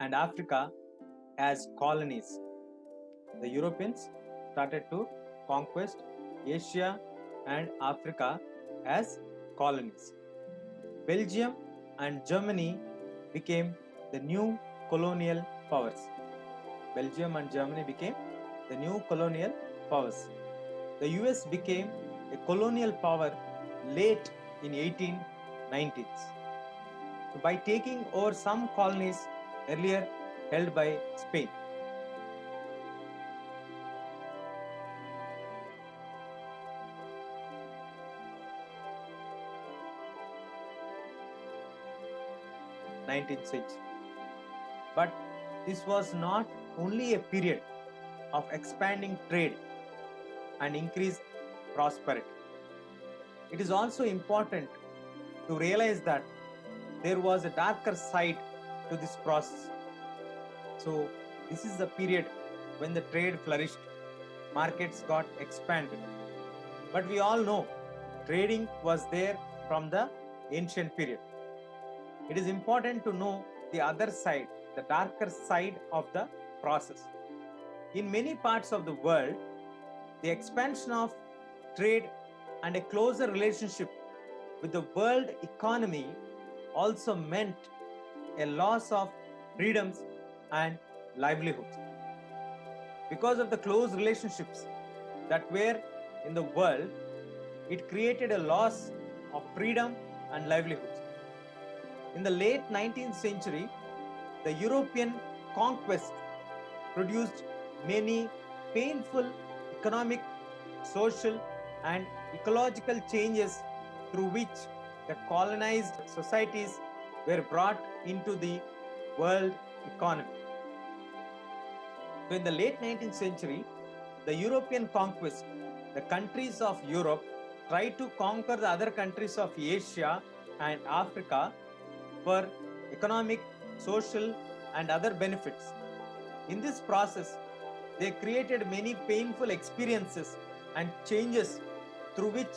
and Africa as colonies. The Europeans started to conquest Asia and Africa as colonies. Belgium and Germany became the new colonial powers. Belgium and Germany became the new colonial powers. The US became a colonial power late in 1890s. So by taking over some colonies earlier held by Spain. (19th century). But this was not only a period of expanding trade and increased prosperity. It is also important to realize that there was a darker side to this process. So, this is the period when the trade flourished, markets got expanded. But we all know trading was there from the ancient period. It is important to know the other side, the darker side of the process. In many parts of the world, the expansion of trade and a closer relationship with the world economy also meant a loss of freedoms and livelihoods. Because of the close relationships that were in the world, it created a loss of freedom and livelihoods. In the late 19th century, the European conquest produced many painful economic, social, and ecological changes through which the colonized societies were brought into the world economy. So in the late 19th century, the European conquest, the countries of Europe tried to conquer the other countries of Asia and Africa for economic, social, and other benefits. In this process, they created many painful experiences and changes through which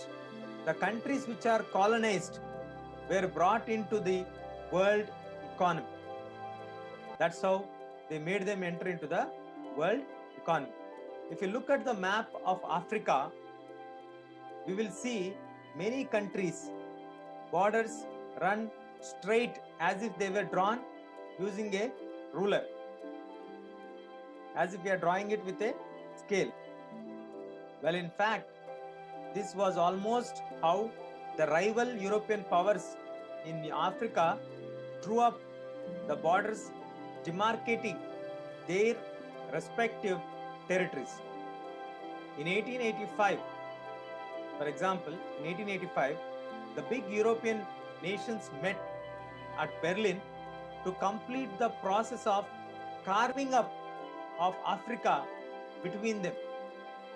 the countries which are colonized were brought into the world economy. That's how they made them enter into the world economy. If you look at the map of Africa, we will see many countries, borders run straight as if they were drawn using a ruler, as if we are drawing it with a scale. Well, in fact, this was almost how the rival European powers in Africa drew up the borders, demarcating their respective territories. In 1885, for example, in 1885, the big European nations met at Berlin to complete the process of carving up of Africa between them.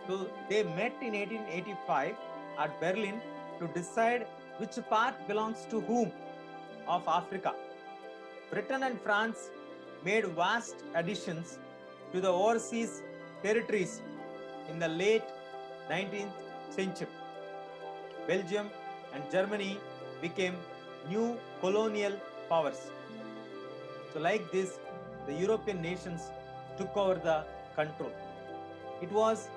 So they met in 1885 at Berlin to decide which part belongs to whom of Africa. Britain and France made vast additions to the overseas territories in the late 19th century. Belgium and Germany became new colonial powers. So like this, the European nations took over the control. It was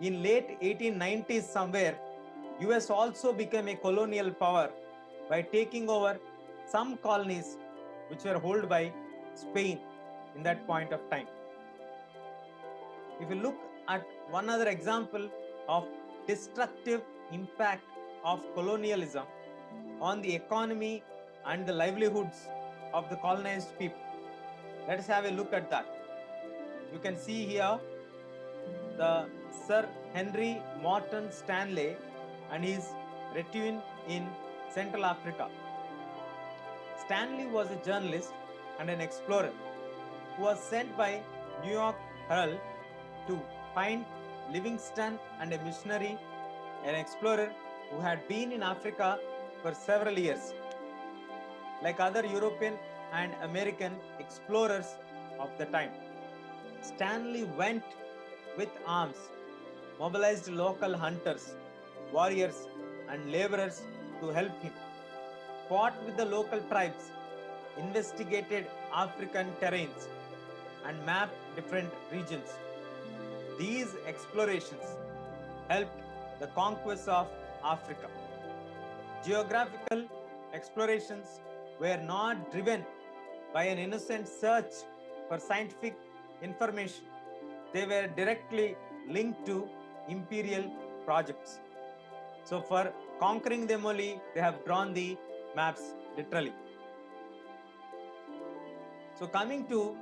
in late 1890s somewhere, US also became a colonial power by taking over some colonies which were held by Spain in that point of time. If you look at one other example of destructive impact of colonialism on the economy and the livelihoods of the colonized people, let us have a look at that. You can see here the Sir Henry Morton Stanley and his retinue in Central Africa. Stanley was a journalist and an explorer who was sent by New York Herald to find Livingstone and a missionary, an explorer who had been in Africa for several years. Like other European and American explorers of the time, Stanley went with arms, mobilized local hunters, warriors, and laborers to help him, fought with the local tribes, investigated African terrains, and map different regions. These explorations helped the conquest of Africa. Geographical explorations were not driven by an innocent search for scientific information. They were directly linked to imperial projects. So, for conquering them only, they have drawn the maps literally. So, coming to